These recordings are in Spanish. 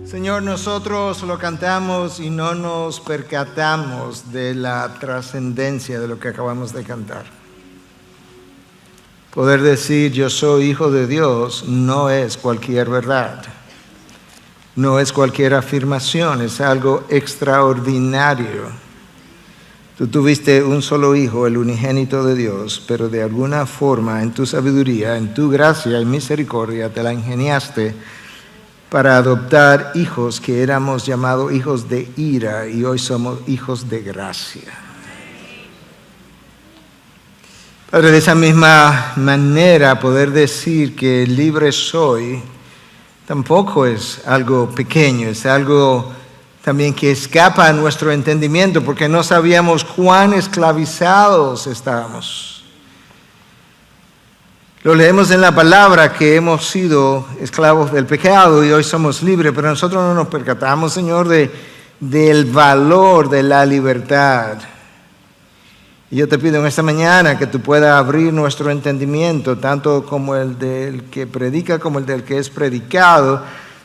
Señor, nosotros lo cantamos y no nos percatamos de la trascendencia de lo que acabamos de cantar. Poder decir yo soy hijo de Dios no es cualquier verdad, no es cualquier afirmación, es algo extraordinario. Tú tuviste un solo hijo, el unigénito de Dios, pero de alguna forma en tu sabiduría, en tu gracia y misericordia te la ingeniaste para adoptar hijos que éramos llamados hijos de ira y hoy somos hijos de gracia. Padre, de esa misma manera poder decir que libre soy tampoco es algo pequeño, es algo también que escapa a nuestro entendimiento porque no sabíamos cuán esclavizados estábamos. Lo leemos en la palabra que hemos sido esclavos del pecado y hoy somos libres, pero nosotros no nos percatamos, Señor, del valor de la libertad. Y yo te pido en esta mañana que tú puedas abrir nuestro entendimiento, tanto como el del que predica como el del que es predicado,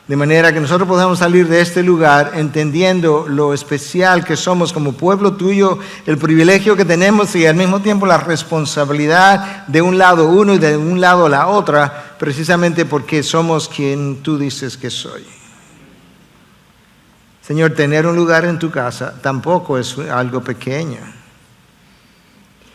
de manera que nosotros podamos salir de este lugar entendiendo lo especial que somos como pueblo tuyo, el privilegio que tenemos y al mismo tiempo la responsabilidad de un lado uno y de un lado la otra, precisamente porque somos quien tú dices que soy. Señor, tener un lugar en tu casa tampoco es algo pequeño.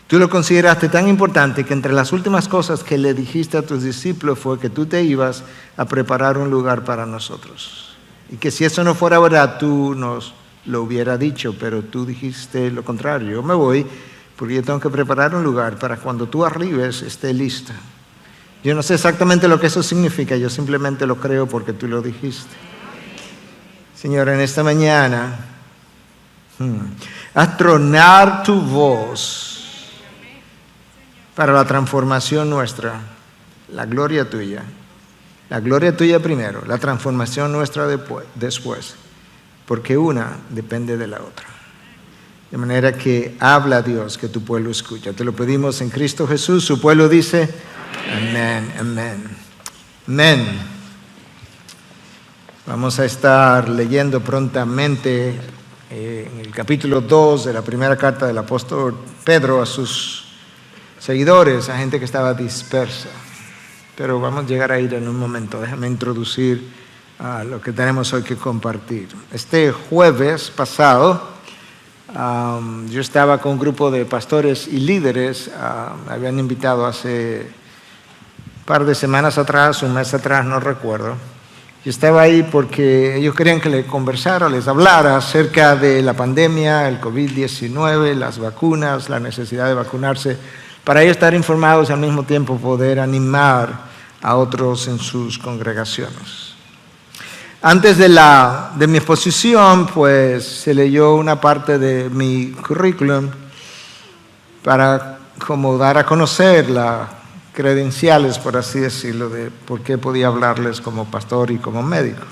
Tú lo consideraste tan importante que entre las últimas cosas que le dijiste a tus discípulos fue que tú te ibas a preparar un lugar para nosotros. Y que si eso no fuera verdad, tú nos lo hubiera dicho, pero tú dijiste lo contrario. Yo me voy porque yo tengo que preparar un lugar para cuando tú arribes esté lista. Yo no sé exactamente lo que eso significa, yo simplemente lo creo porque tú lo dijiste. Señor, en esta mañana, haz tronar tu voz para la transformación nuestra, la gloria tuya primero, la transformación nuestra después, porque una depende de la otra. De manera que habla Dios, que tu pueblo escucha. Te lo pedimos en Cristo Jesús, su pueblo dice, amén, amén, amén. Vamos a estar leyendo prontamente en el capítulo 2 de la primera carta del apóstol Pedro a sus seguidores, a gente que estaba dispersa. Pero vamos a llegar a ir en un momento. Déjame introducir lo que tenemos hoy que compartir. Este jueves pasado, yo estaba con un grupo de pastores y líderes. Me habían invitado hace un par de semanas atrás, un mes atrás, no recuerdo. Yo estaba ahí porque ellos querían que les conversara, les hablara acerca de la pandemia, el COVID-19, las vacunas, la necesidad de vacunarse, para ellos estar informados y al mismo tiempo poder animar a otros en sus congregaciones. Antes de mi exposición, pues se leyó una parte de mi currículum para como dar a conocer las credenciales, por así decirlo, de por qué podía hablarles como pastor y como médico.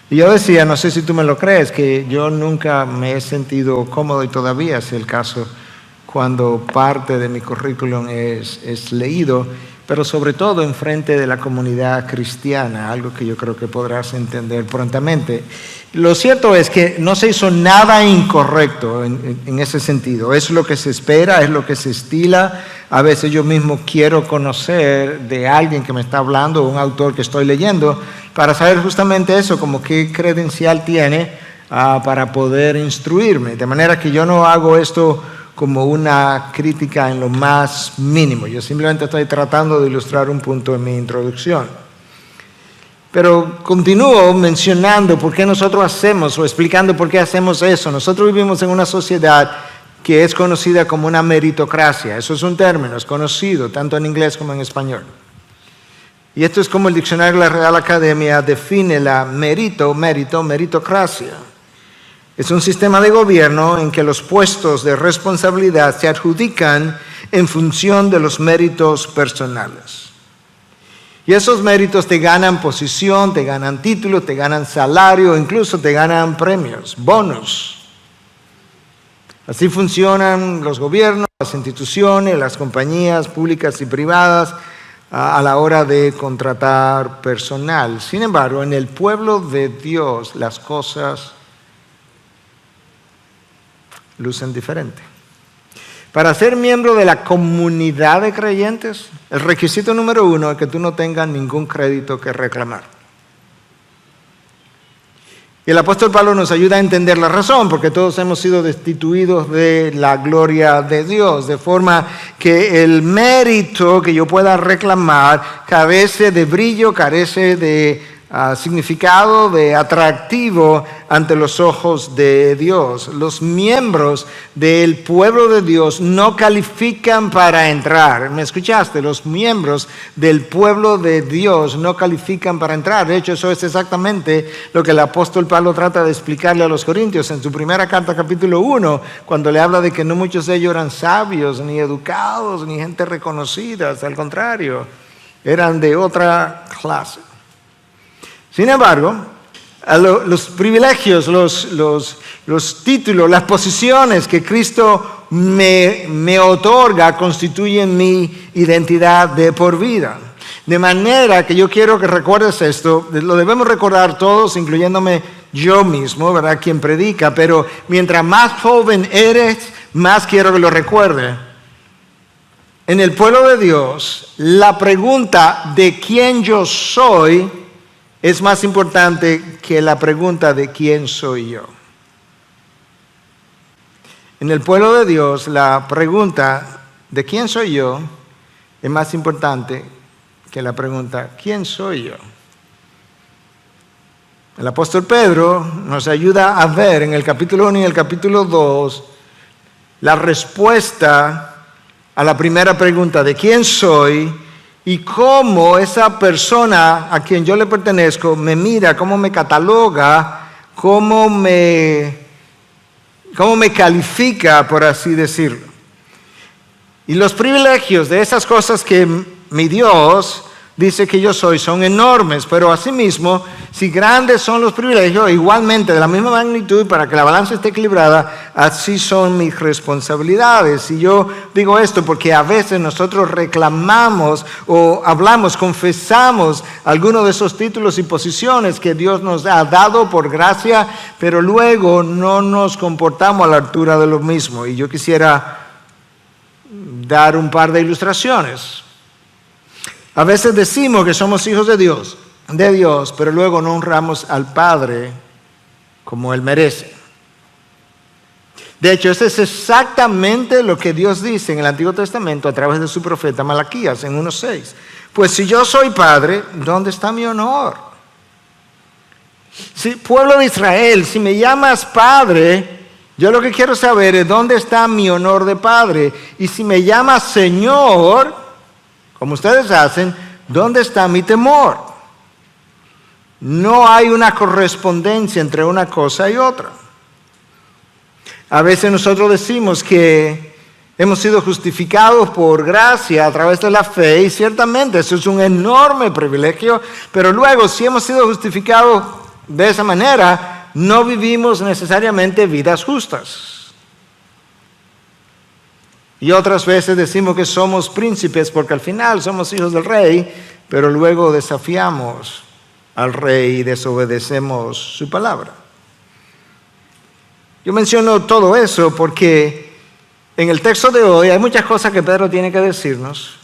Y yo decía, no sé si tú me lo crees, que yo nunca me he sentido cómodo y todavía es el caso cuando parte de mi currículum es leído, pero sobre todo en frente de la comunidad cristiana, algo que yo creo que podrás entender prontamente. Lo cierto es que no se hizo nada incorrecto en ese sentido. Es lo que se espera, es lo que se estila. A veces yo mismo quiero conocer de alguien que me está hablando, un autor que estoy leyendo, para saber justamente eso, como qué credencial tiene para poder instruirme. De manera que yo no hago esto como una crítica en lo más mínimo. Yo simplemente estoy tratando de ilustrar un punto en mi introducción. Pero continúo mencionando por qué nosotros hacemos o explicando por qué hacemos eso. Nosotros vivimos en una sociedad que es conocida como una meritocracia. Eso es un término, es conocido tanto en inglés como en español. Y esto es como el diccionario de la Real Academia define la meritocracia. Es un sistema de gobierno en que los puestos de responsabilidad se adjudican en función de los méritos personales. Y Y esos méritos te ganan posición, te ganan títulos, te ganan salario, incluso te ganan premios, bonos. Así funcionan los gobiernos, las instituciones, las compañías públicas y privadas a la hora de contratar personal. Sin embargo, en el pueblo de Dios las cosas lucen diferente. Para ser miembro de la comunidad de creyentes, el requisito número 1 es que tú no tengas ningún crédito que reclamar. Y el apóstol Pablo nos ayuda a entender la razón, porque todos hemos sido destituidos de la gloria de Dios, de forma que el mérito que yo pueda reclamar carece de brillo, carece de significado, de atractivo ante los ojos de Dios. Los miembros del pueblo de Dios no califican para entrar. ¿Me escuchaste? Los miembros del pueblo de Dios no califican para entrar. De hecho, eso es exactamente lo que el apóstol Pablo trata de explicarle a los corintios en su primera carta, capítulo 1, cuando le habla de que no muchos de ellos eran sabios, ni educados, ni gente reconocida. Al contrario, eran de otra clase. Sin embargo, los privilegios, los títulos, las posiciones que Cristo me otorga constituyen mi identidad de por vida. De manera que yo quiero que recuerdes esto, lo debemos recordar todos, incluyéndome yo mismo, ¿verdad? Quien predica, pero mientras más joven eres, más quiero que lo recuerde. En el pueblo de Dios, la pregunta de quién yo soy es más importante que la pregunta de quién soy yo. En el pueblo de Dios, la pregunta de quién soy yo es más importante que la pregunta ¿quién soy yo? El apóstol Pedro nos ayuda a ver en el capítulo 1 y el capítulo 2 la respuesta a la primera pregunta de quién soy y cómo esa persona a quien yo le pertenezco me mira, cómo me cataloga, cómo me califica, por así decirlo. Y los privilegios de esas cosas que mi Dios dice que yo soy son enormes, pero asimismo, si grandes son los privilegios, igualmente de la misma magnitud, para que la balanza esté equilibrada, así son mis responsabilidades. Y yo digo esto porque a veces nosotros reclamamos o hablamos, confesamos algunos de esos títulos y posiciones que Dios nos ha dado por gracia, pero luego no nos comportamos a la altura de lo mismo. Y yo quisiera dar un par de ilustraciones. A veces decimos que somos hijos de Dios, pero luego no honramos al Padre como Él merece. De hecho, eso es exactamente lo que Dios dice en el Antiguo Testamento a través de su profeta Malaquías en 1:6. Pues si yo soy padre, ¿dónde está mi honor? Si, pueblo de Israel, si me llamas padre, yo lo que quiero saber es dónde está mi honor de padre. Y si me llamas Señor, como ustedes hacen, ¿dónde está mi temor? No hay una correspondencia entre una cosa y otra. A veces nosotros decimos que hemos sido justificados por gracia a través de la fe, y ciertamente eso es un enorme privilegio, pero luego si hemos sido justificados de esa manera, no vivimos necesariamente vidas justas. Y otras veces decimos que somos príncipes porque al final somos hijos del rey, pero luego desafiamos al rey y desobedecemos su palabra. Yo menciono todo eso porque en el texto de hoy hay muchas cosas que Pedro tiene que decirnos.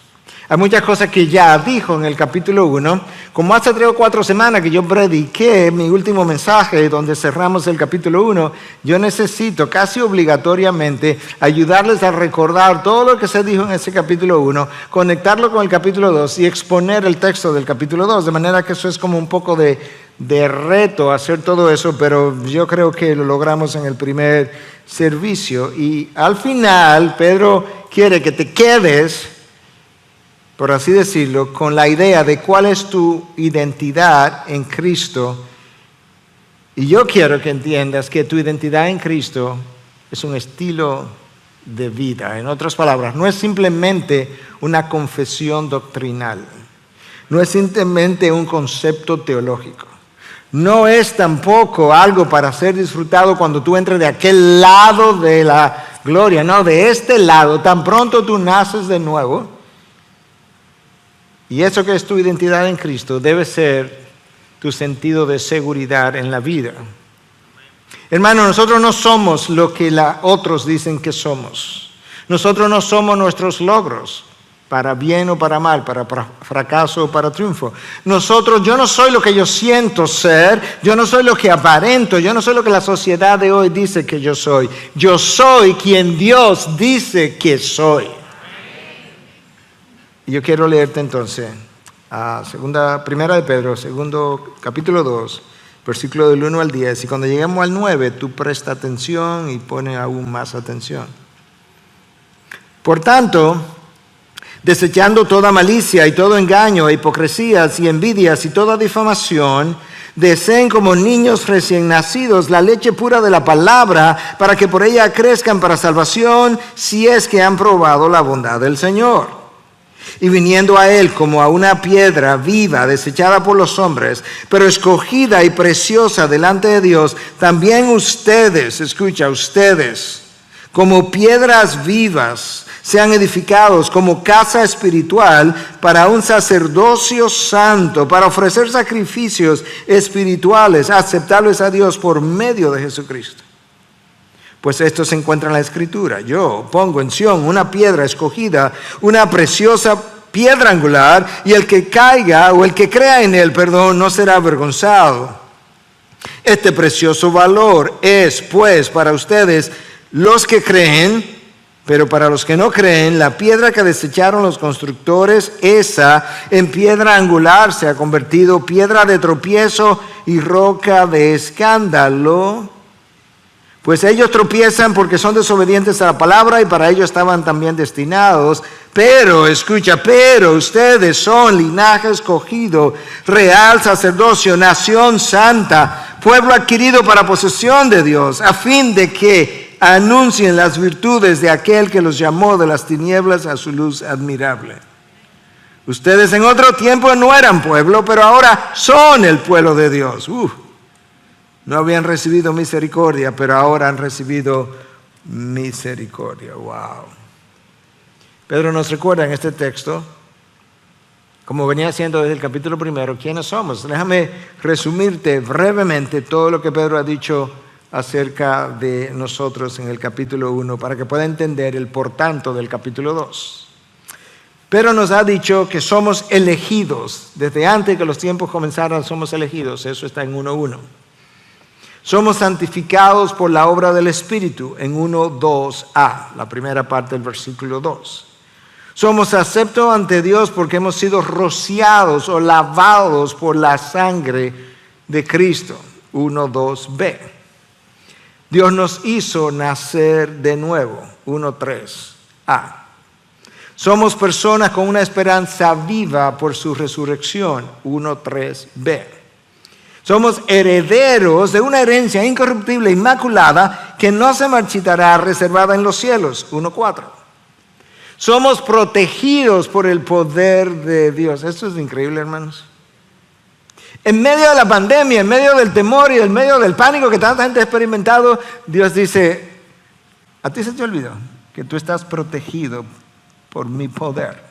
Hay muchas cosas que ya dijo en el capítulo 1. Como hace 3 o 4 semanas que yo prediqué mi último mensaje donde cerramos el capítulo 1, yo necesito casi obligatoriamente ayudarles a recordar todo lo que se dijo en ese capítulo 1, conectarlo con el capítulo 2 y exponer el texto del capítulo 2. De manera que eso es como un poco de reto hacer todo eso, pero yo creo que lo logramos en el primer servicio. Y al final Pedro quiere que te quedes, por así decirlo, con la idea de cuál es tu identidad en Cristo. Y yo quiero que entiendas que tu identidad en Cristo es un estilo de vida. En otras palabras, no es simplemente una confesión doctrinal. No es simplemente un concepto teológico. No es tampoco algo para ser disfrutado cuando tú entres de aquel lado de la gloria. No, de este lado, tan pronto tú naces de nuevo. Y eso que es tu identidad en Cristo debe ser tu sentido de seguridad en la vida. Hermano, nosotros no somos lo que otros dicen que somos. Nosotros no somos nuestros logros, para bien o para mal, para fracaso o para triunfo. Yo no soy lo que yo siento ser, yo no soy lo que aparento, yo no soy lo que la sociedad de hoy dice que yo soy. Yo soy quien Dios dice que soy. Y yo quiero leerte entonces Primera de Pedro, capítulo 2, versículo del 1 al 10. Y cuando lleguemos al 9, tú presta atención y pone aún más atención. Por tanto, desechando toda malicia y todo engaño, e hipocresías y envidias y toda difamación, deseen como niños recién nacidos la leche pura de la palabra, para que por ella crezcan para salvación, si es que han probado la bondad del Señor. Y viniendo a Él como a una piedra viva, desechada por los hombres, pero escogida y preciosa delante de Dios, también ustedes, como piedras vivas, sean edificados como casa espiritual para un sacerdocio santo, para ofrecer sacrificios espirituales aceptables a Dios por medio de Jesucristo. Pues esto se encuentra en la Escritura. Yo pongo en Sión una piedra escogida, una preciosa piedra angular, y el que caiga o el que crea en él, no será avergonzado. Este precioso valor es, pues, para ustedes los que creen. Pero para los que no creen, la piedra que desecharon los constructores, esa en piedra angular se ha convertido piedra de tropiezo y roca de escándalo. Pues ellos tropiezan porque son desobedientes a la palabra y para ello estaban también destinados. Pero ustedes son linaje escogido, real sacerdocio, nación santa, pueblo adquirido para posesión de Dios, a fin de que anuncien las virtudes de aquel que los llamó de las tinieblas a su luz admirable. Ustedes en otro tiempo no eran pueblo, pero ahora son el pueblo de Dios. No habían recibido misericordia, pero ahora han recibido misericordia. Wow. Pedro nos recuerda en este texto, como venía haciendo desde el capítulo 1, quiénes somos. Déjame resumirte brevemente todo lo que Pedro ha dicho acerca de nosotros en el capítulo 1 para que pueda entender el por tanto del capítulo 2. Pero nos ha dicho que somos elegidos. Desde antes que los tiempos comenzaran somos elegidos. Eso está en 1:1. Somos santificados por la obra del Espíritu en 1:2a, la primera parte del versículo 2. Somos aceptos ante Dios porque hemos sido rociados o lavados por la sangre de Cristo, 1:2b. Dios nos hizo nacer de nuevo, 1:3a. Somos personas con una esperanza viva por su resurrección, 1:3b. Somos herederos de una herencia incorruptible, inmaculada, que no se marchitará, reservada en los cielos, 1:4. Somos protegidos por el poder de Dios. Esto es increíble, hermanos. En medio de la pandemia, en medio del temor y en medio del pánico que tanta gente ha experimentado, Dios dice, a ti se te olvidó que tú estás protegido por mi poder.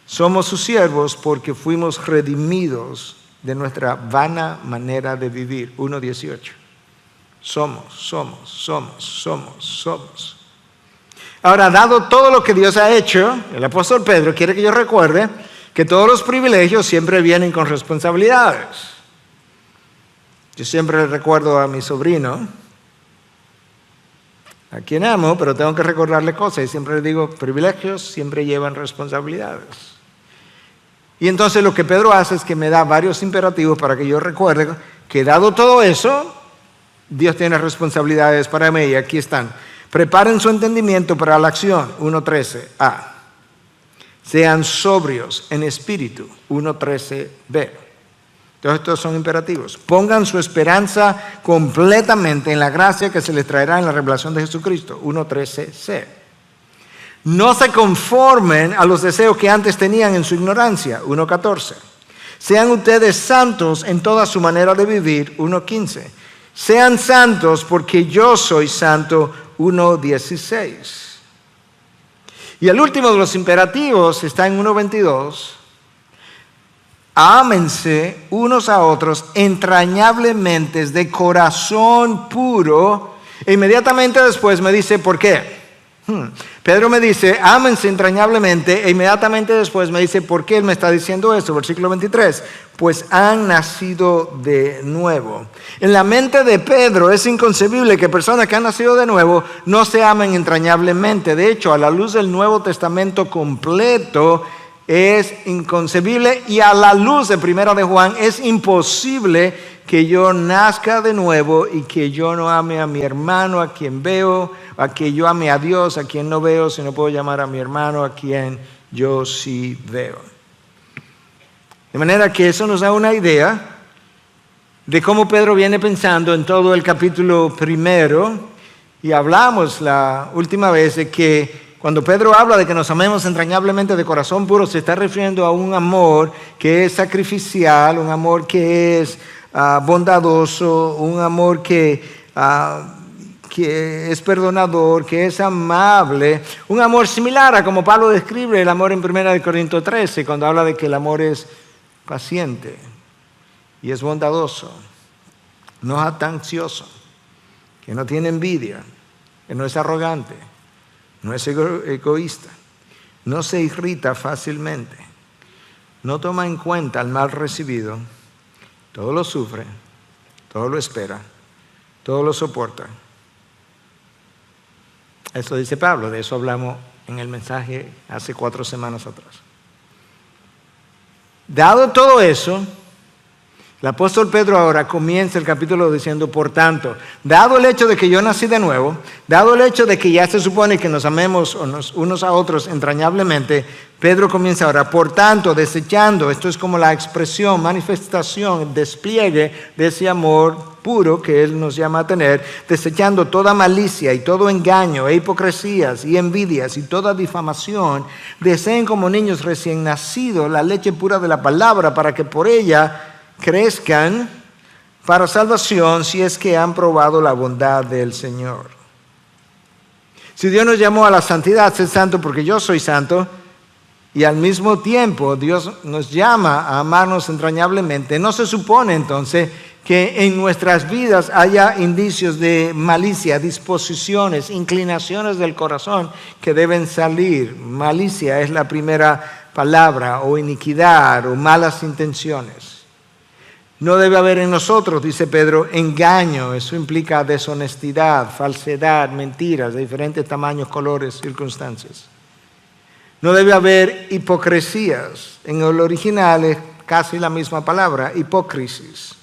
Somos sus siervos porque fuimos redimidos de nuestra vana manera de vivir, 1:18. Somos. Ahora, dado todo lo que Dios ha hecho, el apóstol Pedro quiere que yo recuerde que todos los privilegios siempre vienen con responsabilidades. Yo siempre le recuerdo a mi sobrino, a quien amo, pero tengo que recordarle cosas, y siempre le digo, privilegios siempre llevan responsabilidades. Y entonces lo que Pedro hace es que me da varios imperativos para que yo recuerde que dado todo eso, Dios tiene responsabilidades para mí, y aquí están. Preparen su entendimiento para la acción, 1:13a. Sean sobrios en espíritu, 1:13b. Todos estos son imperativos. Pongan su esperanza completamente en la gracia que se les traerá en la revelación de Jesucristo, 1:13c. No se conformen a los deseos que antes tenían en su ignorancia. 1:14. Sean ustedes santos en toda su manera de vivir. 1:15. Sean santos porque yo soy santo. 1:16. Y el último de los imperativos está en 1:22. Ámense unos a otros entrañablemente, de corazón puro. E inmediatamente después me dice, ¿por qué? Pedro me dice, ámense entrañablemente, e inmediatamente después me dice, ¿por qué él me está diciendo esto? Versículo 23, pues han nacido de nuevo. En la mente de Pedro es inconcebible que personas que han nacido de nuevo no se amen entrañablemente. De hecho, a la luz del Nuevo Testamento completo, es inconcebible, y a la luz de Primera de Juan es imposible que yo nazca de nuevo y que yo no ame a mi hermano a quien veo, a que yo ame a Dios a quien no veo, si no puedo llamar a mi hermano a quien yo sí veo. De manera que eso nos da una idea de cómo Pedro viene pensando en todo el capítulo 1, y hablamos la última vez de que cuando Pedro habla de que nos amemos entrañablemente de corazón puro, se está refiriendo a un amor que es sacrificial, un amor que es bondadoso, un amor que es perdonador, que es amable, un amor similar a como Pablo describe el amor en 1 Corintios 13, cuando habla de que el amor es paciente y es bondadoso, no es jactancioso, que no tiene envidia, que no es arrogante, no es egoísta, no se irrita fácilmente, no toma en cuenta el mal recibido, todo lo sufre, todo lo espera, todo lo soporta. Eso dice Pablo, de eso hablamos en el mensaje hace 4 semanas atrás. Dado todo eso, el apóstol Pedro ahora comienza el capítulo diciendo, por tanto, dado el hecho de que yo nací de nuevo, dado el hecho de que ya se supone que nos amemos unos a otros entrañablemente, Pedro comienza ahora, por tanto, desechando, esto es como la expresión, manifestación, despliegue de ese amor puro que Él nos llama a tener, desechando toda malicia y todo engaño e hipocresías y envidias y toda difamación, deseen como niños recién nacidos la leche pura de la palabra, para que por ella crezcan para salvación, si es que han probado la bondad del Señor. Si Dios nos llamó a la santidad, ser santo porque yo soy santo, y al mismo tiempo Dios nos llama a amarnos entrañablemente, no se supone entonces que en nuestras vidas haya indicios de malicia, disposiciones, inclinaciones del corazón que deben salir. Malicia es la primera palabra, o iniquidad, o malas intenciones. No debe haber en nosotros, dice Pedro, engaño. Eso implica deshonestidad, falsedad, mentiras de diferentes tamaños, colores, circunstancias. No debe haber hipocresías. En el original es casi la misma palabra, hipócrisis.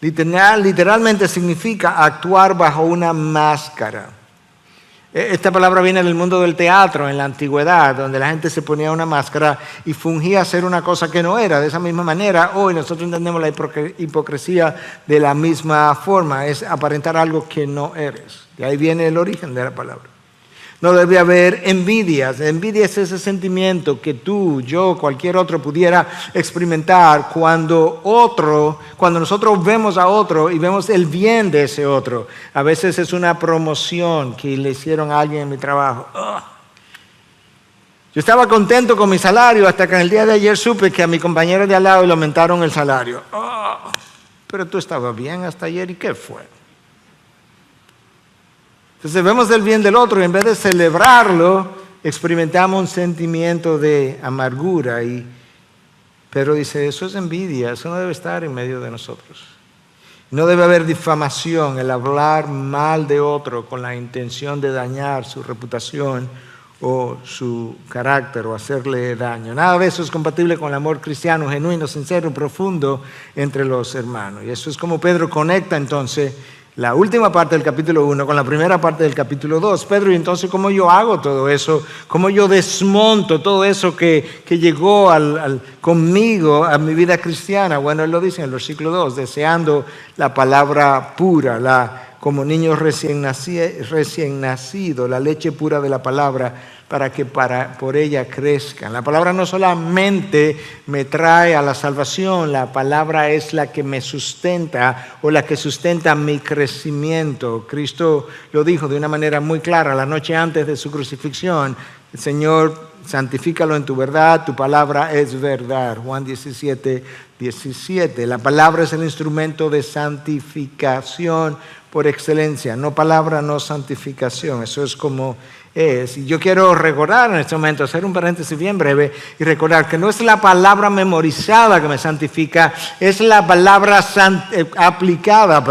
Literalmente significa actuar bajo una máscara. Esta palabra viene del mundo del teatro en la antigüedad, donde la gente se ponía una máscara y fingía ser una cosa que no era. De esa misma manera, hoy nosotros entendemos la hipocresía de la misma forma, es aparentar algo que no eres. Y ahí viene el origen de la palabra. No debe haber envidias. Envidia es ese sentimiento que tú, yo, cualquier otro pudiera experimentar cuando nosotros vemos a otro y vemos el bien de ese otro. A veces es una promoción que le hicieron a alguien en mi trabajo. Yo estaba contento con mi salario hasta que en el día de ayer supe que a mi compañero de al lado le aumentaron el salario. Pero tú estabas bien hasta ayer, ¿y qué fue? Entonces vemos el bien del otro y en vez de celebrarlo, experimentamos un sentimiento de amargura. Pero dice, eso es envidia, eso no debe estar en medio de nosotros. No debe haber difamación, el hablar mal de otro con la intención de dañar su reputación o su carácter o hacerle daño. Nada de eso es compatible con el amor cristiano, genuino, sincero, profundo entre los hermanos. Y eso es como Pedro conecta entonces la última parte del capítulo 1 con la primera parte del capítulo 2. Pedro, y entonces, ¿cómo yo hago todo eso? ¿Cómo yo desmonto todo eso que llegó conmigo a mi vida cristiana? Bueno, él lo dice en el versículo 2, deseando la palabra pura, la como niños recién nacidos, la leche pura de la palabra, para que por ella crezcan. La palabra no solamente me trae a la salvación, la palabra es la que me sustenta o la que sustenta mi crecimiento. Cristo lo dijo de una manera muy clara la noche antes de su crucifixión. El Señor, santifícalo en tu verdad, tu palabra es verdad. Juan 17:17. La palabra es el instrumento de santificación por excelencia. No palabra, no santificación. Eso es como es. Y yo quiero recordar en este momento, hacer un paréntesis bien breve y recordar que no es la palabra memorizada que me santifica, es la palabra aplicada,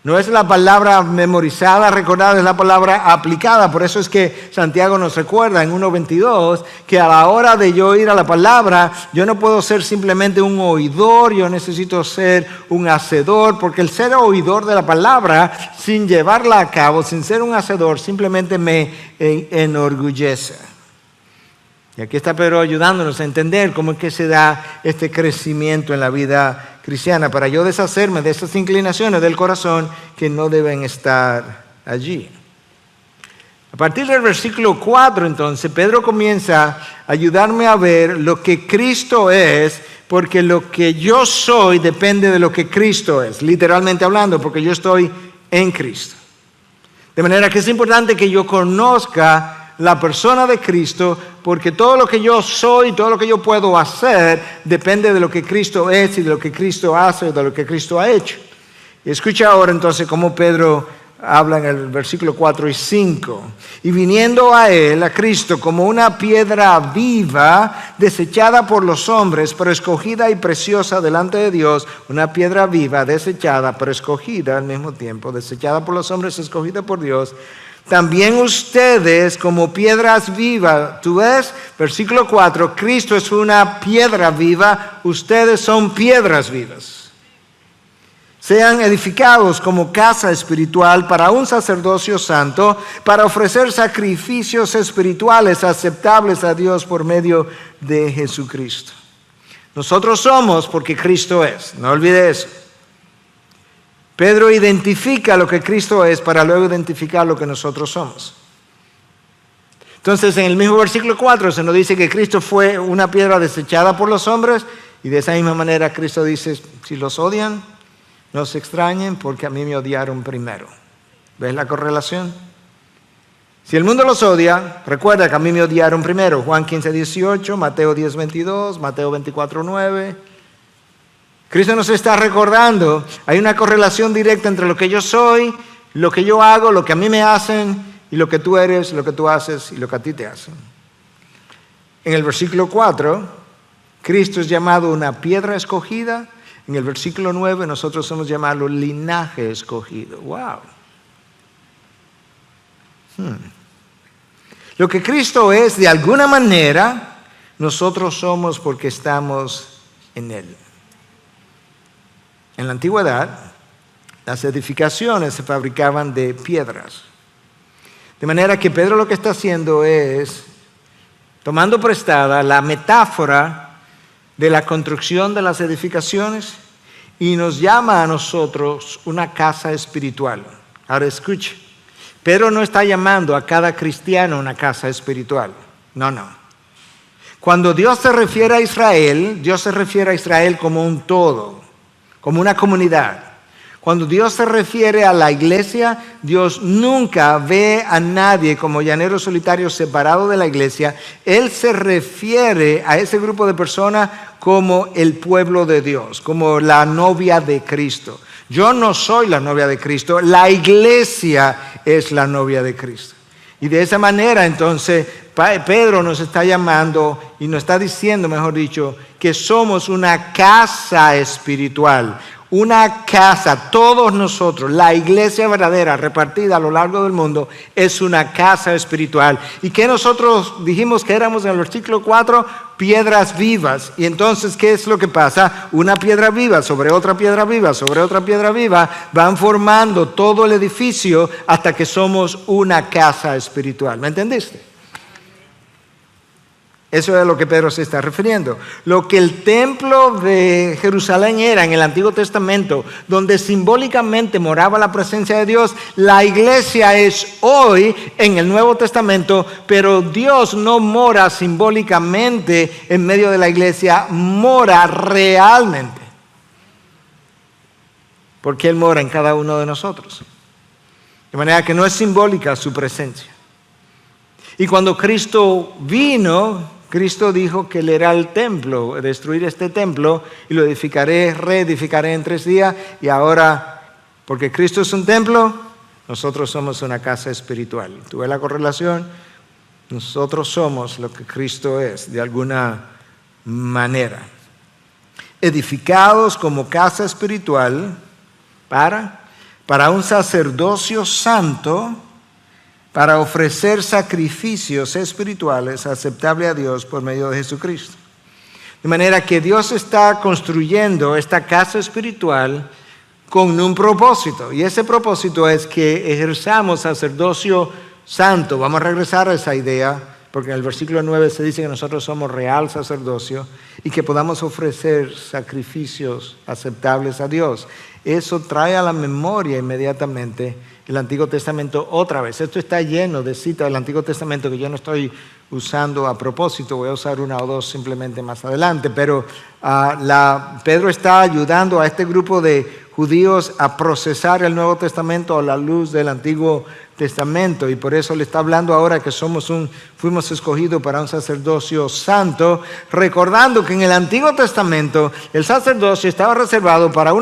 No es la palabra memorizada, recordada, es la palabra aplicada. Por eso es que Santiago nos recuerda en 1:22 que a la hora de yo ir a la palabra, yo no puedo ser simplemente un oidor, yo necesito ser un hacedor, porque el ser oidor de la palabra, sin llevarla a cabo, sin ser un hacedor, simplemente me enorgullece. Y aquí está Pedro ayudándonos a entender cómo es que se da este crecimiento en la vida cristiana, para yo deshacerme de estas inclinaciones del corazón que no deben estar allí. A partir del versículo 4, entonces, Pedro comienza a ayudarme a ver lo que Cristo es, porque lo que yo soy depende de lo que Cristo es, literalmente hablando, porque yo estoy en Cristo. De manera que es importante que yo conozca la persona de Cristo, porque todo lo que yo soy, todo lo que yo puedo hacer, depende de lo que Cristo es y de lo que Cristo hace, de lo que Cristo ha hecho. Y escucha ahora entonces cómo Pedro habla en el versículo 4 y 5. Y viniendo a él, a Cristo, como una piedra viva, desechada por los hombres, pero escogida y preciosa delante de Dios, una piedra viva, desechada, pero escogida al mismo tiempo, desechada por los hombres, escogida por Dios. También ustedes como piedras vivas, tú ves, versículo 4, Cristo es una piedra viva, ustedes son piedras vivas. Sean edificados como casa espiritual para un sacerdocio santo, para ofrecer sacrificios espirituales aceptables a Dios por medio de Jesucristo. Nosotros somos porque Cristo es, no olvide eso. Pedro identifica lo que Cristo es para luego identificar lo que nosotros somos. Entonces, en el mismo versículo 4 se nos dice que Cristo fue una piedra desechada por los hombres, y de esa misma manera Cristo dice, si los odian, no se extrañen porque a mí me odiaron primero. ¿Ves la correlación? Si el mundo los odia, recuerda que a mí me odiaron primero. Juan 15:18, Mateo 10:22, Mateo 24:9. Cristo nos está recordando, hay una correlación directa entre lo que yo soy, lo que yo hago, lo que a mí me hacen, y lo que tú eres, lo que tú haces y lo que a ti te hacen. En el versículo 4, Cristo es llamado una piedra escogida. En el versículo 9, nosotros somos llamados linaje escogido. ¡Wow! Lo que Cristo es, de alguna manera, nosotros somos porque estamos en Él. En la antigüedad, las edificaciones se fabricaban de piedras. De manera que Pedro lo que está haciendo es tomando prestada la metáfora de la construcción de las edificaciones y nos llama a nosotros una casa espiritual. Ahora escuche, Pedro no está llamando a cada cristiano una casa espiritual. No. Cuando Dios se refiere a Israel, Dios se refiere a Israel como un todo, como una comunidad. Cuando Dios se refiere a la iglesia, Dios nunca ve a nadie como llanero solitario separado de la iglesia. Él se refiere a ese grupo de personas como el pueblo de Dios, como la novia de Cristo. Yo no soy la novia de Cristo, la iglesia es la novia de Cristo. Y de esa manera entonces Pedro nos está llamando y nos está diciendo, mejor dicho, que somos una casa espiritual. Una casa, todos nosotros, la iglesia verdadera repartida a lo largo del mundo es una casa espiritual. ¿Y qué nosotros dijimos que éramos en el versículo 4? Piedras vivas. Y entonces, ¿qué es lo que pasa? Una piedra viva sobre otra piedra viva, sobre otra piedra viva, van formando todo el edificio hasta que somos una casa espiritual. ¿Me entendiste? Eso es a lo que Pedro se está refiriendo. Lo que el templo de Jerusalén era en el Antiguo Testamento, donde simbólicamente moraba la presencia de Dios, la iglesia es hoy en el Nuevo Testamento, pero Dios no mora simbólicamente en medio de la iglesia, mora realmente. Porque Él mora en cada uno de nosotros. De manera que no es simbólica su presencia. Y cuando Cristo vino, Cristo dijo que Él era el templo, destruir este templo y lo edificaré, reedificaré en 3 días. Y ahora, porque Cristo es un templo, nosotros somos una casa espiritual. ¿Tú ves la correlación? Nosotros somos lo que Cristo es, de alguna manera. Edificados como casa espiritual para un sacerdocio santo, para ofrecer sacrificios espirituales aceptables a Dios por medio de Jesucristo. De manera que Dios está construyendo esta casa espiritual con un propósito. Y ese propósito es que ejerzamos sacerdocio santo. Vamos a regresar a esa idea, porque en el versículo 9 se dice que nosotros somos real sacerdocio y que podamos ofrecer sacrificios aceptables a Dios. Eso trae a la memoria inmediatamente el Antiguo Testamento otra vez. Esto está lleno de citas del Antiguo Testamento que yo no estoy usando a propósito. Voy a usar 1 o 2 simplemente más adelante. Pero Pedro está ayudando a este grupo de judíos a procesar el Nuevo Testamento a la luz del Antiguo Testamento. Y por eso le está hablando ahora que fuimos escogidos para un sacerdocio santo, recordando que en el Antiguo Testamento el sacerdocio estaba reservado para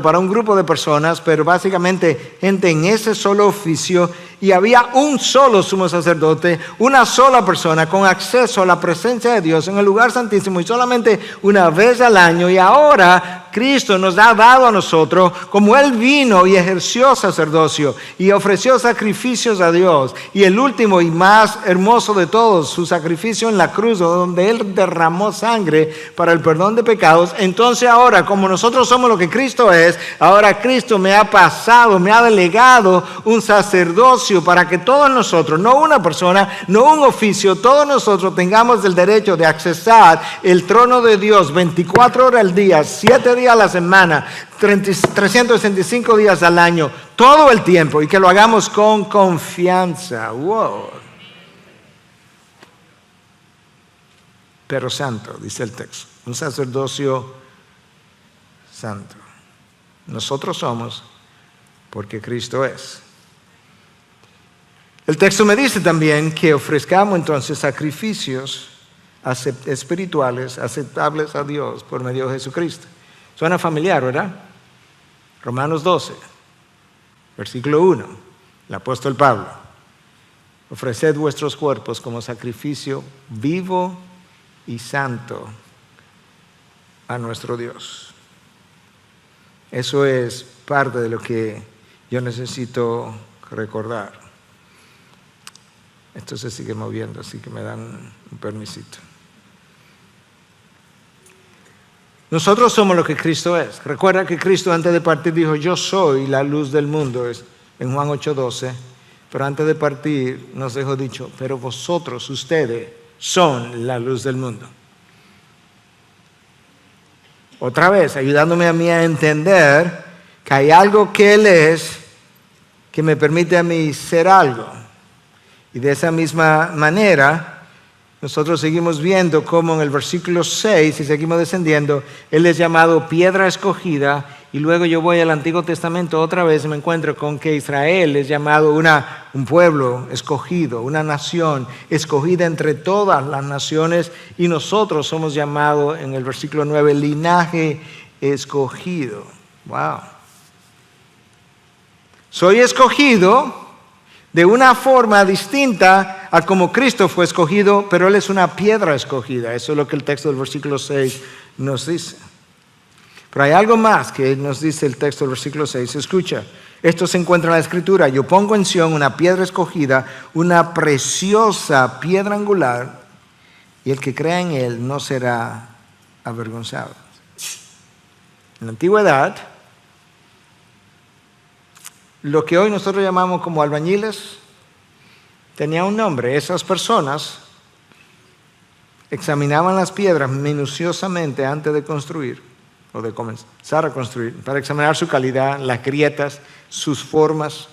para un grupo de personas, pero básicamente gente en ese solo oficio, y había un solo sumo sacerdote, una sola persona con acceso a la presencia de Dios en el lugar santísimo y solamente una vez al año. Y ahora Cristo nos ha dado a nosotros, como Él vino y ejerció sacerdocio y ofreció sacrificios a Dios, y el último y más hermoso de todos, su sacrificio en la cruz, donde Él derramó sangre para el perdón de pecados. Entonces ahora, como nosotros somos lo que Cristo es, ahora Cristo me ha delegado un sacerdocio para que todos nosotros, no una persona, no un oficio, todos nosotros tengamos el derecho de accesar el trono de Dios 24 horas al día, 7 días a la semana, 365 días al año, todo el tiempo, y que lo hagamos con confianza. Wow. Pero santo, dice el texto, un sacerdocio santo. Nosotros somos porque Cristo es. El texto me dice también que ofrezcamos entonces sacrificios espirituales aceptables a Dios por medio de Jesucristo. Suena familiar, ¿verdad? Romanos 12, versículo 1, el apóstol Pablo. Ofreced vuestros cuerpos como sacrificio vivo y santo a nuestro Dios. Eso es parte de lo que yo necesito recordar. Esto se sigue moviendo, así que me dan un permisito. Nosotros somos lo que Cristo es. Recuerda que Cristo antes de partir dijo, yo soy la luz del mundo, en Juan 8:12. Pero antes de partir nos dejó dicho, pero vosotros, ustedes, son la luz del mundo. Otra vez, ayudándome a mí a entender que hay algo que Él es que me permite a mí ser algo. Y de esa misma manera, nosotros seguimos viendo cómo en el versículo 6, y seguimos descendiendo, Él es llamado piedra escogida, y luego yo voy al Antiguo Testamento otra vez y me encuentro con que Israel es llamado un pueblo escogido, una nación escogida entre todas las naciones, y nosotros somos llamados en el versículo 9, linaje escogido. Wow. Soy escogido de una forma distinta a como Cristo fue escogido, pero Él es una piedra escogida. Eso es lo que el texto del versículo 6 nos dice. Pero hay algo más que nos dice el texto del versículo 6. Escucha, esto se encuentra en la Escritura. Yo pongo en Sión una piedra escogida, una preciosa piedra angular, y el que crea en Él no será avergonzado. En la antigüedad, lo que hoy nosotros llamamos como albañiles tenía un nombre. Esas personas examinaban las piedras minuciosamente antes de construir o de comenzar a construir, para examinar su calidad, las grietas, sus formas.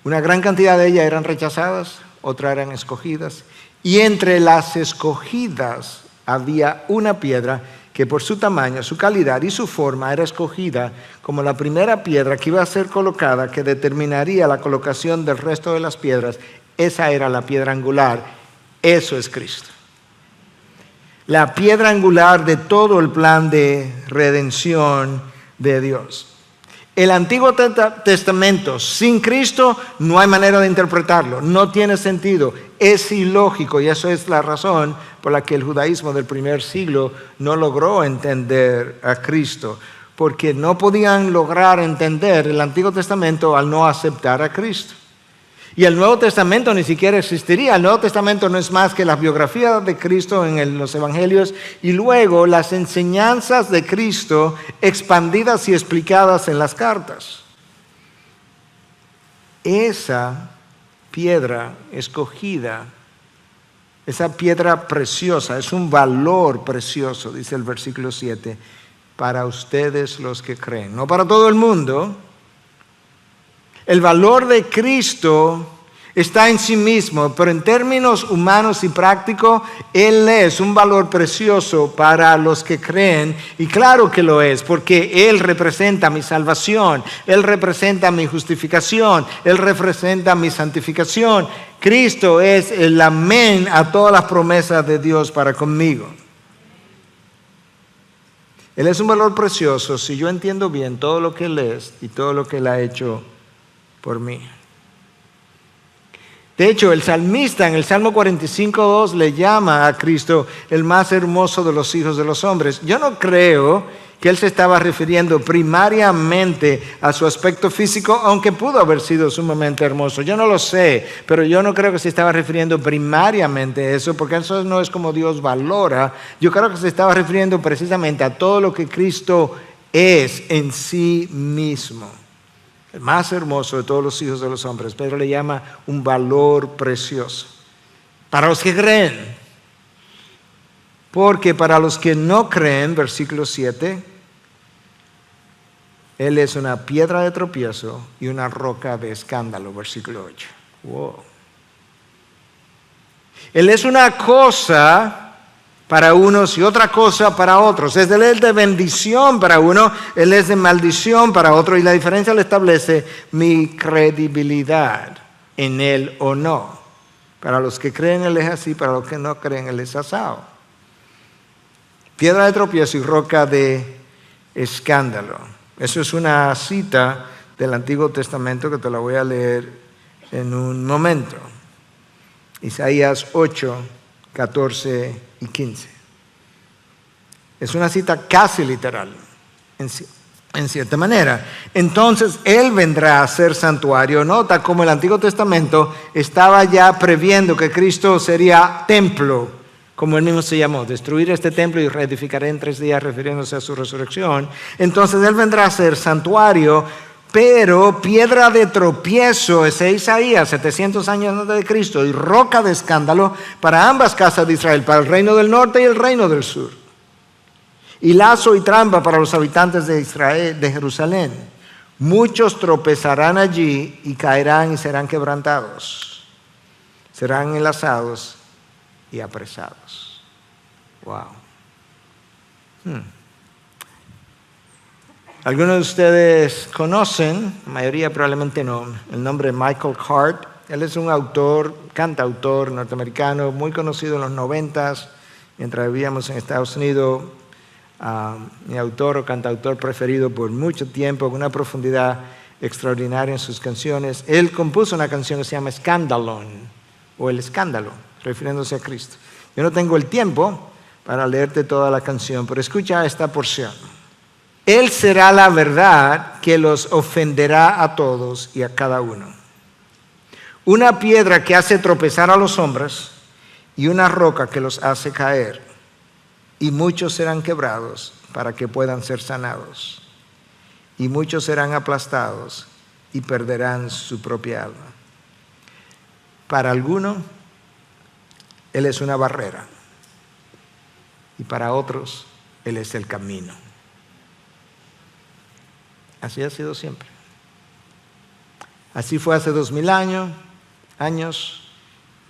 Una gran cantidad de ellas eran rechazadas, otras eran escogidas. Y entre las escogidas había una piedra que por su tamaño, su calidad y su forma era escogida como la primera piedra que iba a ser colocada, que determinaría la colocación del resto de las piedras. Esa era la piedra angular. Eso es Cristo. La piedra angular de todo el plan de redención de Dios. El Antiguo Testamento sin Cristo no hay manera de interpretarlo, no tiene sentido, es ilógico, y eso es la razón por la que el judaísmo del primer siglo no logró entender a Cristo, porque no podían lograr entender el Antiguo Testamento al no aceptar a Cristo. Y el Nuevo Testamento ni siquiera existiría. El Nuevo Testamento no es más que la biografía de Cristo en los evangelios y luego las enseñanzas de Cristo expandidas y explicadas en las cartas. Esa piedra escogida, esa piedra preciosa, es un valor precioso, dice el versículo 7, para ustedes los que creen. No para todo el mundo. El valor de Cristo está en sí mismo, pero en términos humanos y prácticos, Él es un valor precioso para los que creen. Y claro que lo es, porque Él representa mi salvación, Él representa mi justificación, Él representa mi santificación. Cristo es el amén a todas las promesas de Dios para conmigo. Él es un valor precioso si yo entiendo bien todo lo que Él es y todo lo que Él ha hecho por mí. De hecho, el salmista en el Salmo 45:2 le llama a Cristo el más hermoso de los hijos de los hombres. Yo no creo que él se estaba refiriendo primariamente a su aspecto físico, aunque pudo haber sido sumamente hermoso. Yo no lo sé, pero yo no creo que se estaba refiriendo primariamente a eso, porque eso no es como Dios valora. Yo creo que se estaba refiriendo precisamente a todo lo que Cristo es en sí mismo. El más hermoso de todos los hijos de los hombres. Pedro le llama un valor precioso. Para los que creen. Porque para los que no creen, versículo 7, Él es una piedra de tropiezo y una roca de escándalo, versículo 8. Wow. Él es una cosa para unos y otra cosa para otros. Es Él de bendición para uno, Él es de maldición para otro. Y la diferencia le establece mi credibilidad en Él o no. Para los que creen Él es así, para los que no creen Él es asado. Piedra de tropiezo y roca de escándalo. Eso es una cita del Antiguo Testamento que te la voy a leer en un momento. Isaías 8, 14 y 15. Es una cita casi literal, en cierta manera. Entonces Él vendrá a ser santuario. Nota cómo el Antiguo Testamento estaba ya previendo que Cristo sería templo, como Él mismo se llamó, destruir este templo y reedificaré en 3 días, refiriéndose a su resurrección. Entonces Él vendrá a ser santuario, pero piedra de tropiezo, es Isaías, 700 años antes de Cristo, y roca de escándalo para ambas casas de Israel, para el reino del norte y el reino del sur. Y lazo y trampa para los habitantes de Israel, de Jerusalén. Muchos tropezarán allí y caerán y serán quebrantados. Serán enlazados y apresados. Wow. Algunos de ustedes conocen, la mayoría probablemente no, el nombre de Michael Hart. Él es un autor, cantautor norteamericano, muy conocido en los 90s, mientras vivíamos en Estados Unidos. Mi autor o cantautor preferido por mucho tiempo, con una profundidad extraordinaria en sus canciones. Él compuso una canción que se llama Scandalon, o El Escándalo, refiriéndose a Cristo. Yo no tengo el tiempo para leerte toda la canción, pero escucha esta porción. Él será la verdad que los ofenderá a todos y a cada uno. Una piedra que hace tropezar a los hombres y una roca que los hace caer. Y muchos serán quebrados para que puedan ser sanados. Y muchos serán aplastados y perderán su propia alma. Para algunos, Él es una barrera. Y para otros, Él es el camino. Así ha sido siempre. Así fue hace 2000 años,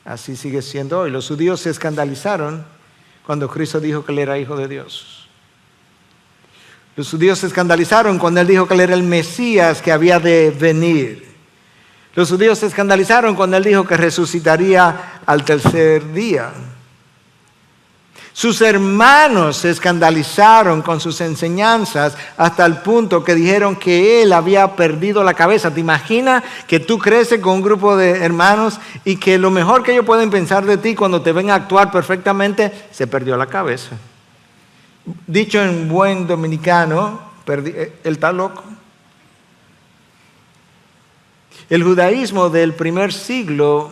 así sigue siendo hoy. Los judíos se escandalizaron cuando Cristo dijo que Él era Hijo de Dios. Los judíos se escandalizaron cuando Él dijo que Él era el Mesías que había de venir. Los judíos se escandalizaron cuando Él dijo que resucitaría al tercer día. Sus hermanos se escandalizaron con sus enseñanzas hasta el punto que dijeron que Él había perdido la cabeza. ¿Te imaginas que tú creces con un grupo de hermanos y que lo mejor que ellos pueden pensar de ti cuando te ven actuar perfectamente, se perdió la cabeza? Dicho en buen dominicano, él está loco. El judaísmo del primer siglo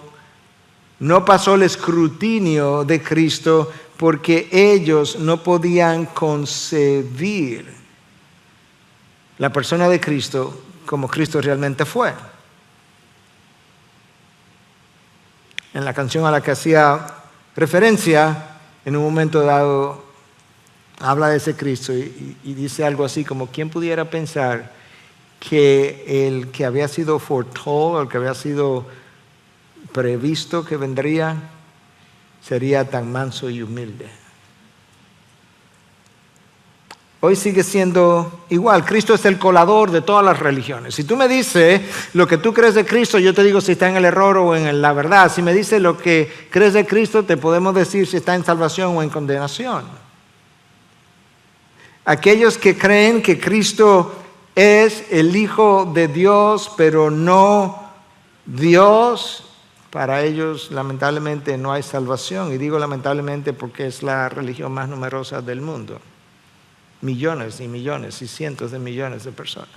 no pasó el escrutinio de Cristo porque ellos no podían concebir la persona de Cristo como Cristo realmente fue. En la canción a la que hacía referencia, en un momento dado, habla de ese Cristo y dice algo así como: ¿quién pudiera pensar que el que había sido foretold, el que había sido previsto que vendría, sería tan manso y humilde? Hoy sigue siendo igual. Cristo es el colador de todas las religiones. Si tú me dices lo que tú crees de Cristo, yo te digo si está en el error o en la verdad. Si me dices lo que crees de Cristo, te podemos decir si está en salvación o en condenación. Aquellos que creen que Cristo es el Hijo de Dios, pero no Dios, para ellos lamentablemente no hay salvación. Y digo lamentablemente porque es la religión más numerosa del mundo. Millones y millones y cientos de millones de personas.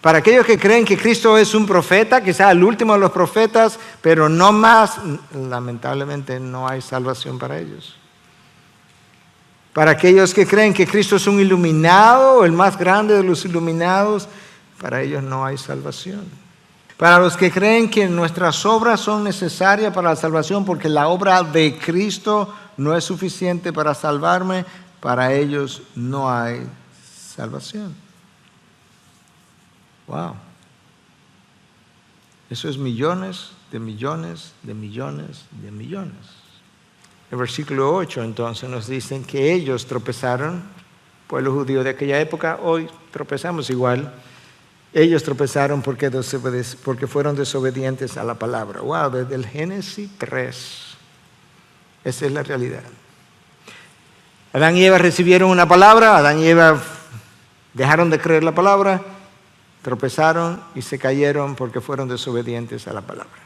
Para aquellos que creen que Cristo es un profeta, quizás el último de los profetas, pero no más, lamentablemente no hay salvación para ellos. Para aquellos que creen que Cristo es un iluminado, el más grande de los iluminados, para ellos no hay salvación. Para los que creen que nuestras obras son necesarias para la salvación porque la obra de Cristo no es suficiente para salvarme, para ellos no hay salvación. Wow. Eso es millones de millones de millones de millones. El versículo 8 entonces nos dicen que ellos tropezaron, pueblo judío de aquella época, hoy tropezamos igual. Ellos tropezaron porque fueron desobedientes a la palabra. Wow, desde el Génesis 3. Esa es la realidad. Adán y Eva recibieron una palabra, Adán y Eva dejaron de creer la palabra, tropezaron y se cayeron porque fueron desobedientes a la palabra.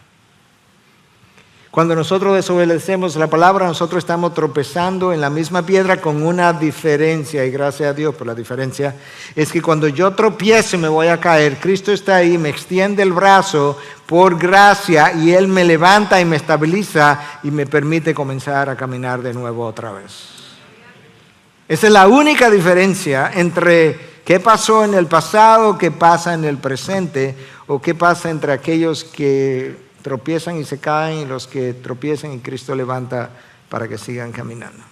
Cuando nosotros desobedecemos la palabra, nosotros estamos tropezando en la misma piedra con una diferencia, y gracias a Dios por la diferencia, es que cuando yo tropiezo y me voy a caer, Cristo está ahí, me extiende el brazo por gracia y Él me levanta y me estabiliza y me permite comenzar a caminar de nuevo otra vez. Esa es la única diferencia entre qué pasó en el pasado, qué pasa en el presente, o qué pasa entre aquellos que tropiezan y se caen y los que tropiezan y Cristo levanta para que sigan caminando.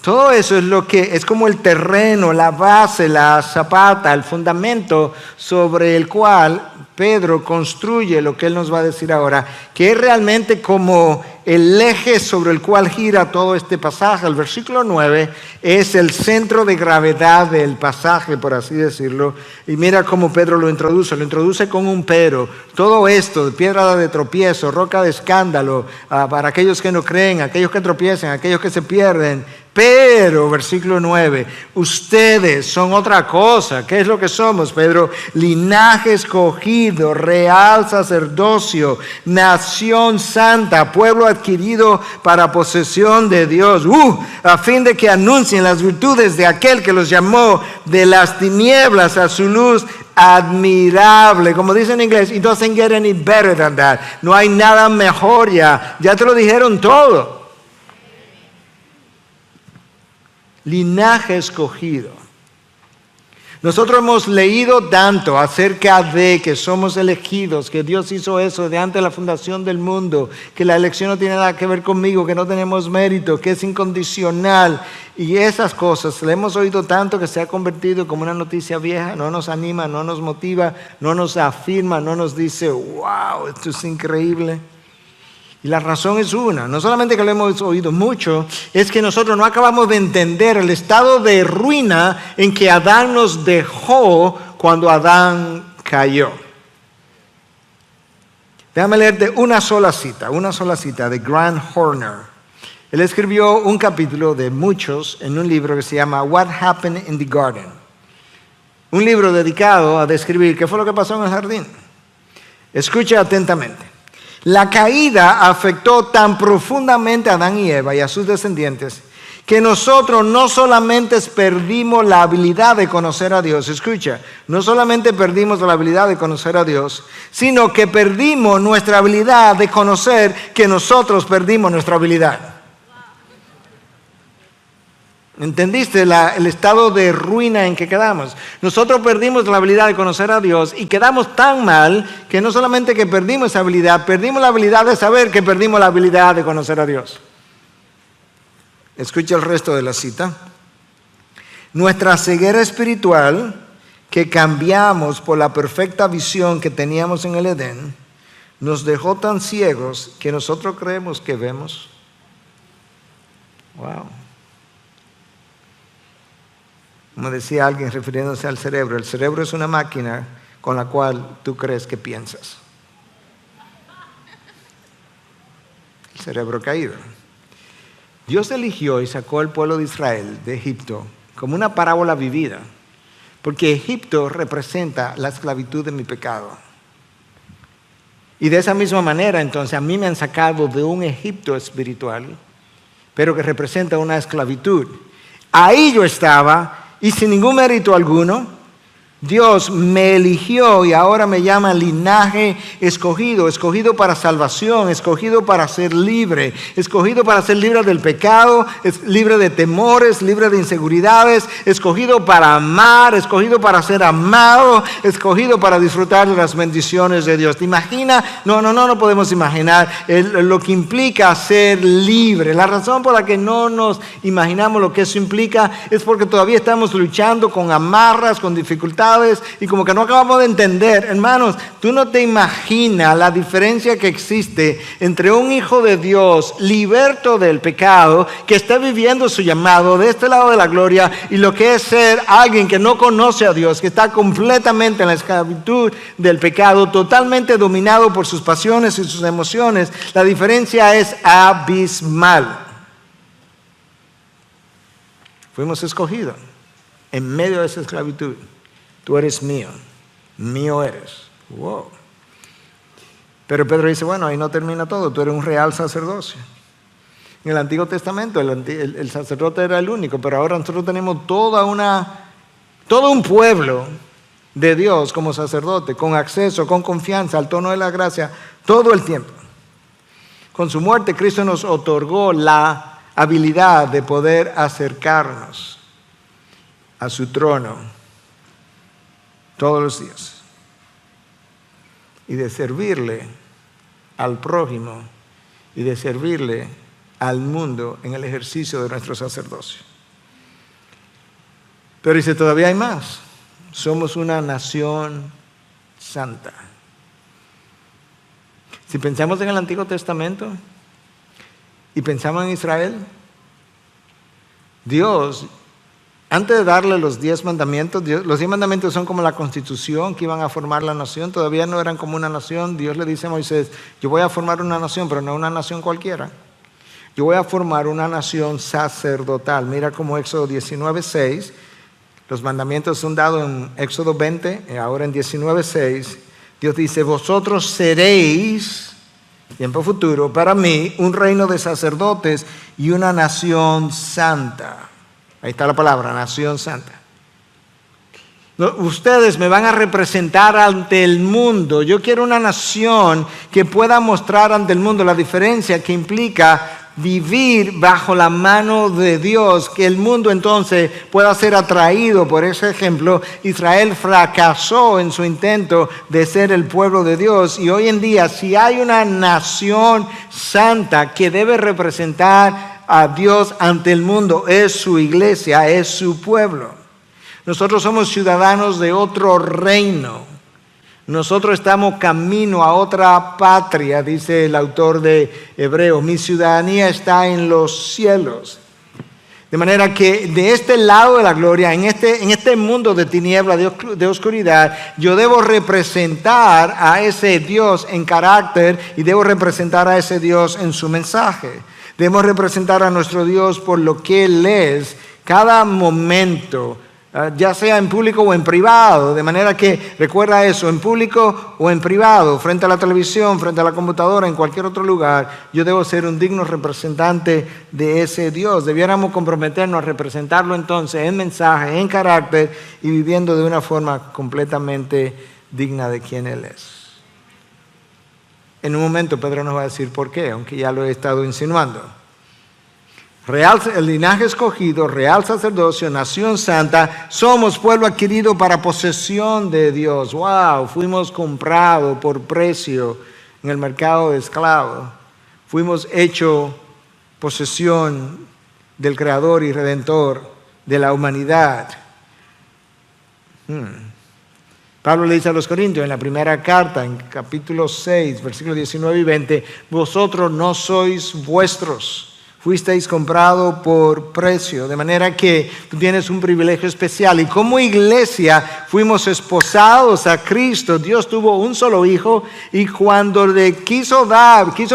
Todo eso es como el terreno, la base, la zapata, el fundamento sobre el cual Pedro construye lo que él nos va a decir ahora, que es realmente como el eje sobre el cual gira todo este pasaje. El versículo 9 es el centro de gravedad del pasaje, por así decirlo. Y mira cómo Pedro lo introduce con un pero. Todo esto, piedra de tropiezo, roca de escándalo, para aquellos que no creen, aquellos que tropiezan, aquellos que se pierden. Pero, versículo 9, ustedes son otra cosa. ¿Qué es lo que somos, Pedro? Linaje escogido, real sacerdocio, nación santa, pueblo adquirido para posesión de Dios, a fin de que anuncien las virtudes de aquel que los llamó de las tinieblas a su luz admirable. Como dice en inglés, it doesn't get any better than that. No hay nada mejor ya te lo dijeron todo. Linaje escogido. Nosotros hemos leído tanto acerca de que somos elegidos, que Dios hizo eso de antes de la fundación del mundo, que la elección no tiene nada que ver conmigo, que no tenemos mérito, que es incondicional. Y esas cosas, le hemos oído tanto que se ha convertido como una noticia vieja, no nos anima, no nos motiva, no nos afirma, no nos dice, wow, esto es increíble. Y la razón es una, no solamente que lo hemos oído mucho, es que nosotros no acabamos de entender el estado de ruina en que Adán nos dejó cuando Adán cayó. Déjame leerte una sola cita de Grant Horner. Él escribió un capítulo de muchos en un libro que se llama What Happened in the Garden. Un libro dedicado a describir qué fue lo que pasó en el jardín. Escucha atentamente. La caída afectó tan profundamente a Adán y Eva y a sus descendientes que nosotros no solamente perdimos la habilidad de conocer a Dios, escucha, no solamente perdimos la habilidad de conocer a Dios, sino que perdimos nuestra habilidad de conocer que nosotros perdimos nuestra habilidad. ¿Entendiste el estado de ruina en que quedamos? Nosotros perdimos la habilidad de conocer a Dios y quedamos tan mal que no solamente que perdimos esa habilidad, perdimos la habilidad de saber que perdimos la habilidad de conocer a Dios. Escucha el resto de la cita. Nuestra ceguera espiritual, que cambiamos por la perfecta visión que teníamos en el Edén, nos dejó tan ciegos que nosotros creemos que vemos. Wow. Como decía alguien refiriéndose al cerebro, el cerebro es una máquina con la cual tú crees que piensas. El cerebro caído. Dios eligió y sacó al pueblo de Israel de Egipto como una parábola vivida, porque Egipto representa la esclavitud de mi pecado. Y de esa misma manera, entonces, a mí me han sacado de un Egipto espiritual, pero que representa una esclavitud. Ahí yo estaba. Y sin ningún mérito alguno, Dios me eligió y ahora me llama linaje escogido, escogido para salvación, escogido para ser libre, escogido para ser libre del pecado, libre de temores, libre de inseguridades, escogido para amar, escogido para ser amado, escogido para disfrutar de las bendiciones de Dios. ¿Te imaginas? No podemos imaginar lo que implica ser libre. La razón por la que no nos imaginamos lo que eso implica es porque todavía estamos luchando con amarras, con dificultades, y como que no acabamos de entender. Hermanos, tú no te imaginas la diferencia que existe entre un hijo de Dios liberto del pecado, que está viviendo su llamado de este lado de la gloria, y lo que es ser alguien que no conoce a Dios, que está completamente en la esclavitud del pecado, totalmente dominado por sus pasiones y sus emociones. La diferencia es abismal. Fuimos escogidos en medio de esa esclavitud. Tú eres mío, mío eres. Wow. Pero Pedro dice, bueno, ahí no termina todo, tú eres un real sacerdocio. En el Antiguo Testamento el sacerdote era el único, pero ahora nosotros tenemos todo un pueblo de Dios como sacerdote, con acceso, con confianza al trono de la gracia, todo el tiempo. Con su muerte, Cristo nos otorgó la habilidad de poder acercarnos a su trono todos los días y de servirle al prójimo y de servirle al mundo en el ejercicio de nuestro sacerdocio. Pero dice, todavía hay más. Somos una nación santa. Si pensamos en el Antiguo Testamento y pensamos en Israel, Dios, antes de darle los 10 mandamientos, los 10 mandamientos son como la constitución que iban a formar la nación. Todavía no eran como una nación. Dios le dice a Moisés, yo voy a formar una nación, pero no una nación cualquiera. Yo voy a formar una nación sacerdotal. Mira como Éxodo 19:6, los mandamientos son dados en Éxodo 20, ahora en 19:6, Dios dice, vosotros seréis, tiempo futuro, para mí, un reino de sacerdotes y una nación santa. Ahí está la palabra, nación santa. Ustedes me van a representar ante el mundo. Yo quiero una nación que pueda mostrar ante el mundo la diferencia que implica vivir bajo la mano de Dios, que el mundo entonces pueda ser atraído por ese ejemplo. Israel fracasó en su intento de ser el pueblo de Dios, y hoy en día, si hay una nación santa que debe representar a Dios ante el mundo, es su iglesia, es su pueblo. Nosotros somos ciudadanos de otro reino. Nosotros estamos camino a otra patria, dice el autor de Hebreos. Mi ciudadanía está en los cielos. De manera que de este lado de la gloria, en este mundo de tiniebla, de oscuridad, yo debo representar a ese Dios en carácter y debo representar a ese Dios en su mensaje. Debemos representar a nuestro Dios por lo que Él es cada momento, ya sea en público o en privado, de manera que recuerda eso, en público o en privado, frente a la televisión, frente a la computadora, en cualquier otro lugar, yo debo ser un digno representante de ese Dios. Debiéramos comprometernos a representarlo entonces en mensaje, en carácter y viviendo de una forma completamente digna de quien Él es. En un momento Pedro nos va a decir por qué, aunque ya lo he estado insinuando. Real, el linaje escogido, real sacerdocio, nación santa, somos pueblo adquirido para posesión de Dios. ¡Wow! Fuimos comprados por precio en el mercado de esclavos. Fuimos hechos posesión del Creador y Redentor de la humanidad. Pablo le dice a los Corintios en la primera carta, en capítulo 6, versículos 19 y 20, vosotros no sois vuestros. Fuisteis comprados por precio, de manera que tú tienes un privilegio especial. Y como iglesia fuimos esposados a Cristo. Dios tuvo un solo hijo y cuando le quiso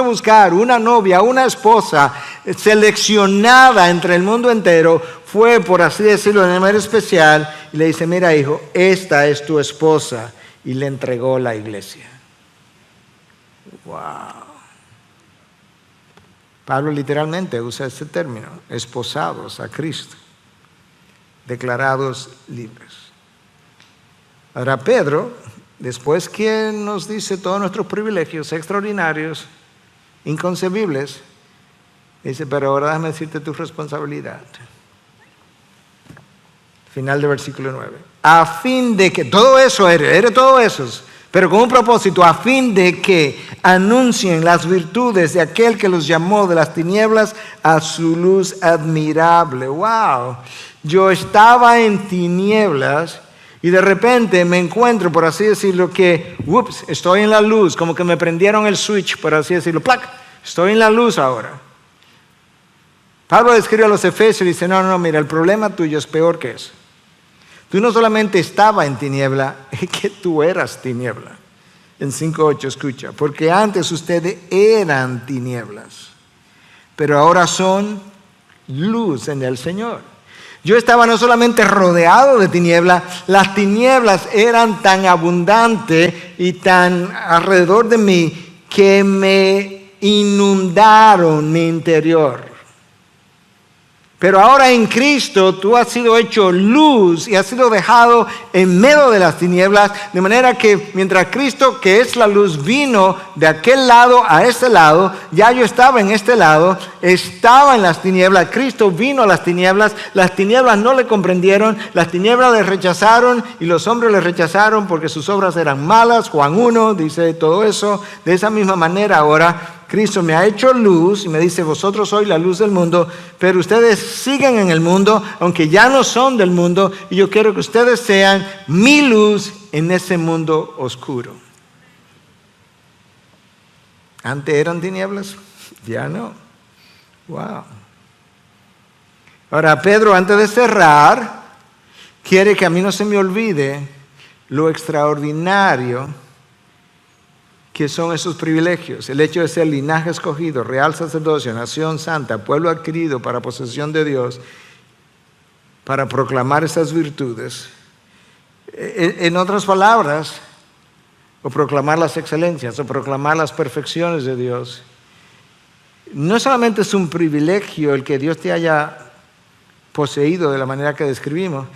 buscar una novia, una esposa seleccionada entre el mundo entero, fue, por así decirlo, de manera especial y le dice, mira hijo, esta es tu esposa, y le entregó la iglesia. Wow. Pablo literalmente usa este término, esposados a Cristo, declarados libres. Ahora Pedro, después que nos dice todos nuestros privilegios extraordinarios, inconcebibles, dice, pero ahora déjame decirte tu responsabilidad. Final del versículo 9. A fin de que, todo eso eres todo eso, pero con un propósito, a fin de que anuncien las virtudes de aquel que los llamó de las tinieblas a su luz admirable. ¡Wow! Yo estaba en tinieblas y de repente me encuentro, por así decirlo, que, estoy en la luz, como que me prendieron el switch, por así decirlo, ¡plac! Estoy en la luz ahora. Pablo describe a los Efesios y dice, no, mira, el problema tuyo es peor que eso. Tú no solamente estabas en tiniebla, es que tú eras tiniebla. En 5:8 escucha, porque antes ustedes eran tinieblas, pero ahora son luz en el Señor. Yo estaba no solamente rodeado de tinieblas, las tinieblas eran tan abundantes y tan alrededor de mí que me inundaron mi interior. Pero ahora en Cristo tú has sido hecho luz y has sido dejado en medio de las tinieblas, de manera que mientras Cristo, que es la luz, vino de aquel lado a este lado, ya yo estaba en este lado, estaba en las tinieblas, Cristo vino a las tinieblas no le comprendieron, las tinieblas le rechazaron y los hombres le rechazaron porque sus obras eran malas. Juan 1 dice todo eso. De esa misma manera ahora Cristo me ha hecho luz y me dice, vosotros sois la luz del mundo, pero ustedes siguen en el mundo, aunque ya no son del mundo, y yo quiero que ustedes sean mi luz en ese mundo oscuro. Antes eran tinieblas, ya no. Wow. Ahora Pedro, antes de cerrar, quiere que a mí no se me olvide lo extraordinario que son esos privilegios. El hecho de ser linaje escogido, real sacerdocio, nación santa, pueblo adquirido para posesión de Dios, para proclamar esas virtudes. En otras palabras, o proclamar las excelencias, o proclamar las perfecciones de Dios. No solamente es un privilegio el que Dios te haya poseído de la manera que describimos,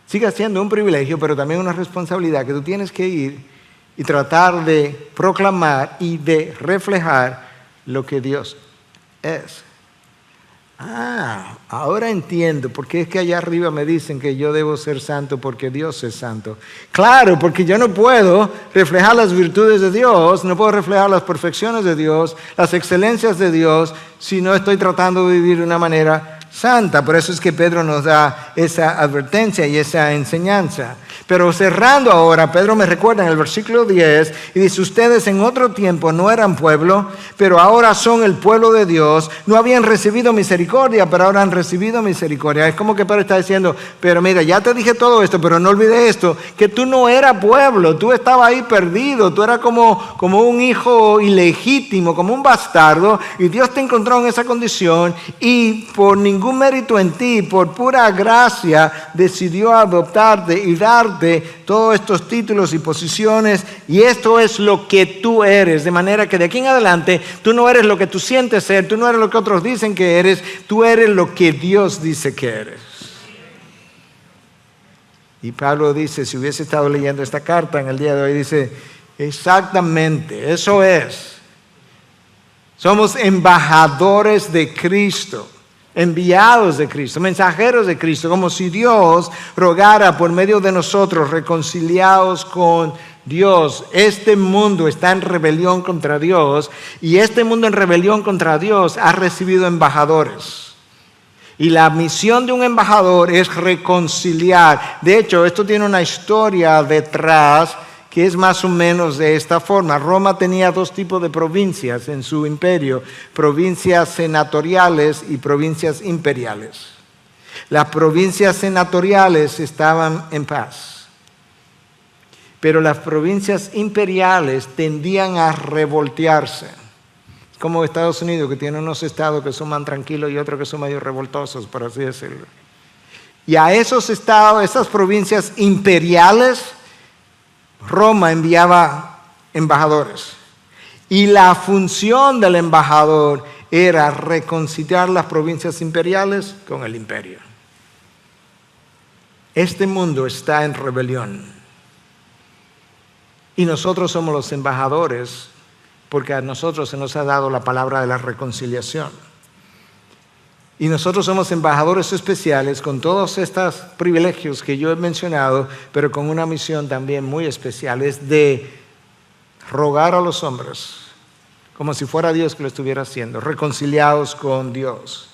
sigue siendo un privilegio, pero también una responsabilidad que tú tienes que ir y tratar de proclamar y de reflejar lo que Dios es. Ahora entiendo por qué es que allá arriba me dicen que yo debo ser santo porque Dios es santo. Claro, porque yo no puedo reflejar las virtudes de Dios, no puedo reflejar las perfecciones de Dios, las excelencias de Dios, si no estoy tratando de vivir de una manera santa. Por eso es que Pedro nos da esa advertencia y esa enseñanza. Pero cerrando ahora, Pedro me recuerda en el versículo 10 y dice: ustedes en otro tiempo no eran pueblo, pero ahora son el pueblo de Dios. No habían recibido misericordia, pero ahora han recibido misericordia. Es como que Pedro está diciendo: pero mira, ya te dije todo esto, pero no olvides esto, que tú no eras pueblo, tú estabas ahí perdido, tú eras como un hijo ilegítimo, como un bastardo, y Dios te encontró en esa condición y por ningún mérito en ti, por pura gracia, decidió adoptarte y darte todos estos títulos y posiciones, y esto es lo que tú eres, de manera que de aquí en adelante tú no eres lo que tú sientes ser, tú no eres lo que otros dicen que eres, tú eres lo que Dios dice que eres. Y Pablo dice, si hubiese estado leyendo esta carta en el día de hoy, dice: exactamente, eso es. Somos embajadores de Cristo, enviados de Cristo, mensajeros de Cristo, como si Dios rogara por medio de nosotros, reconciliados con Dios. Este mundo está en rebelión contra Dios, y este mundo en rebelión contra Dios ha recibido embajadores. Y la misión de un embajador es reconciliar. De hecho, esto tiene una historia detrás que es más o menos de esta forma. Roma tenía dos tipos de provincias en su imperio: provincias senatoriales y provincias imperiales. Las provincias senatoriales estaban en paz, pero las provincias imperiales tendían a revoltearse. Como Estados Unidos, que tiene unos estados que son más tranquilos y otros que son medio revoltosos, por así decirlo. Y a esos estados, esas provincias imperiales, Roma enviaba embajadores. Y la función del embajador era reconciliar las provincias imperiales con el imperio. Este mundo está en rebelión. Y nosotros somos los embajadores, porque a nosotros se nos ha dado la palabra de la reconciliación. Y nosotros somos embajadores especiales con todos estos privilegios que yo he mencionado, pero con una misión también muy especial: es de rogar a los hombres, como si fuera Dios que lo estuviera haciendo, reconciliados con Dios.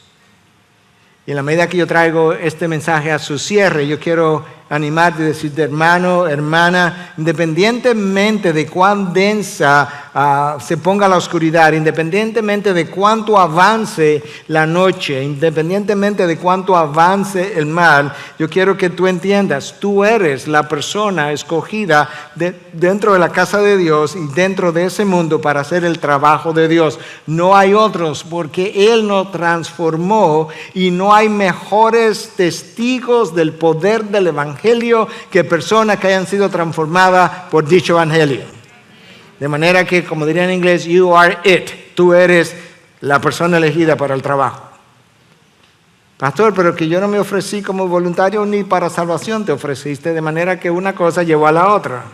Y en la medida que yo traigo este mensaje a su cierre, yo quiero animarte y decirte: hermano, hermana, independientemente de cuán densa se ponga la oscuridad, independientemente de cuánto avance la noche, independientemente de cuánto avance el mal, yo quiero que tú entiendas: tú eres la persona escogida dentro de la casa de Dios y dentro de ese mundo para hacer el trabajo de Dios. No hay otros, porque Él nos transformó, y no hay mejores testigos del poder del Evangelio que personas que hayan sido transformadas por dicho Evangelio. De manera que, como diría en inglés, you are it. Tú eres la persona elegida para el trabajo. Pastor, pero que yo no me ofrecí como voluntario ni para salvación te ofreciste, de manera que una cosa llevó a la otra.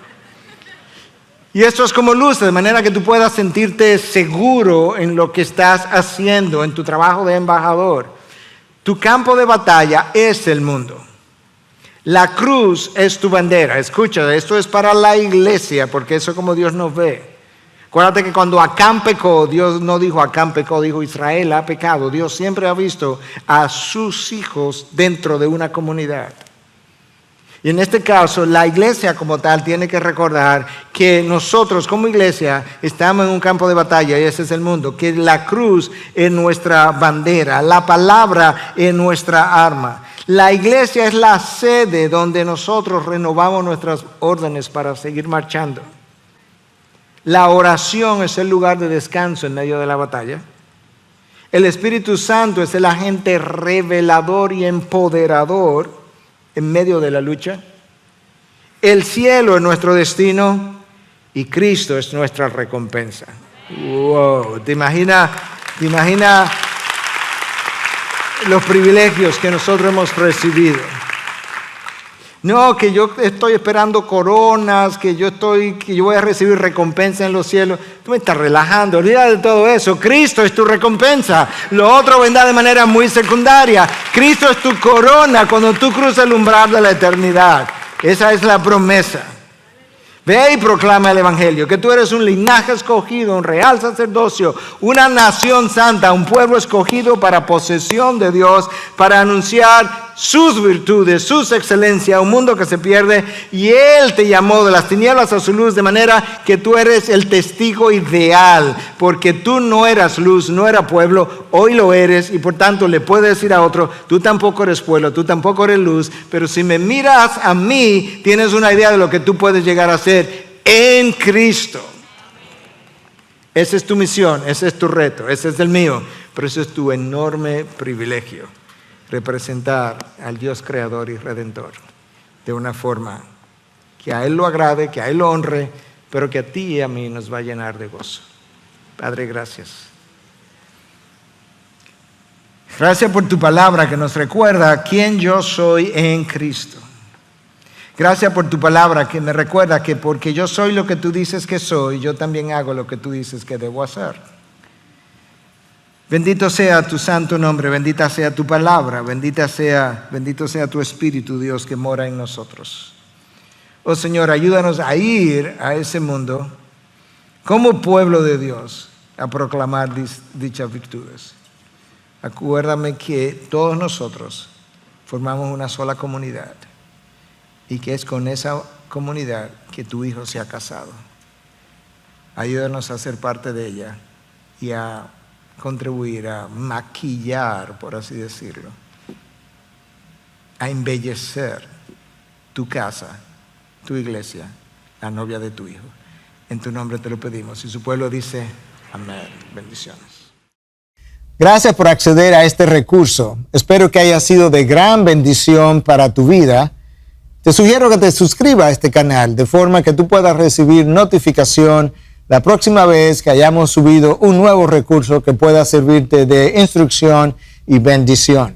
Y esto es como luz, de manera que tú puedas sentirte seguro en lo que estás haciendo, en tu trabajo de embajador. Tu campo de batalla es el mundo. La cruz es tu bandera. Escucha, esto es para la iglesia, porque eso es como Dios nos ve. Acuérdate que cuando Acán pecó, Dios no dijo Acán pecó, dijo Israel ha pecado. Dios siempre ha visto a sus hijos dentro de una comunidad. Y en este caso, la iglesia como tal tiene que recordar que nosotros como iglesia estamos en un campo de batalla, y ese es el mundo, que la cruz es nuestra bandera, la palabra es nuestra arma. La iglesia es la sede donde nosotros renovamos nuestras órdenes para seguir marchando. La oración es el lugar de descanso en medio de la batalla. El Espíritu Santo es el agente revelador y empoderador en medio de la lucha. El cielo es nuestro destino y Cristo es nuestra recompensa. Wow, ¿te imaginas los privilegios que nosotros hemos recibido? No, que yo estoy esperando coronas, que yo voy a recibir recompensa en los cielos. Tú me estás relajando, olvídate de todo eso. Cristo es tu recompensa. Lo otro vendrá de manera muy secundaria. Cristo es tu corona cuando tú cruzas el umbral de la eternidad. Esa es la promesa. Ve y proclama el Evangelio, que tú eres un linaje escogido, un real sacerdocio, una nación santa, un pueblo escogido para posesión de Dios, para anunciar sus virtudes, sus excelencias, un mundo que se pierde. Y Él te llamó de las tinieblas a su luz, de manera que tú eres el testigo ideal, porque tú no eras luz, no eras pueblo, hoy lo eres, y por tanto le puedes decir a otro, tú tampoco eres pueblo, tú tampoco eres luz, pero si me miras a mí, tienes una idea de lo que tú puedes llegar a ser en Cristo. Esa es tu misión, ese es tu reto, ese es el mío, pero ese es tu enorme privilegio, representar al Dios creador y redentor de una forma que a Él lo agrade, que a Él lo honre, pero que a ti y a mí nos va a llenar de gozo. Padre, gracias. Gracias por tu palabra que nos recuerda quién yo soy en Cristo. Gracias por tu palabra que me recuerda que porque yo soy lo que tú dices que soy, yo también hago lo que tú dices que debo hacer. Bendito sea tu santo nombre, bendita sea tu palabra, bendito sea tu Espíritu, Dios, que mora en nosotros. Oh Señor, ayúdanos a ir a ese mundo como pueblo de Dios a proclamar dichas virtudes. Acuérdame que todos nosotros formamos una sola comunidad y que es con esa comunidad que tu Hijo se ha casado. Ayúdanos a ser parte de ella y a contribuir a maquillar, por así decirlo, a embellecer tu casa, tu iglesia, la novia de tu Hijo. En tu nombre te lo pedimos. Y su pueblo dice, amén. Bendiciones. Gracias por acceder a este recurso. Espero que haya sido de gran bendición para tu vida. Te sugiero que te suscribas a este canal de forma que tú puedas recibir notificación la próxima vez que hayamos subido un nuevo recurso que pueda servirte de instrucción y bendición.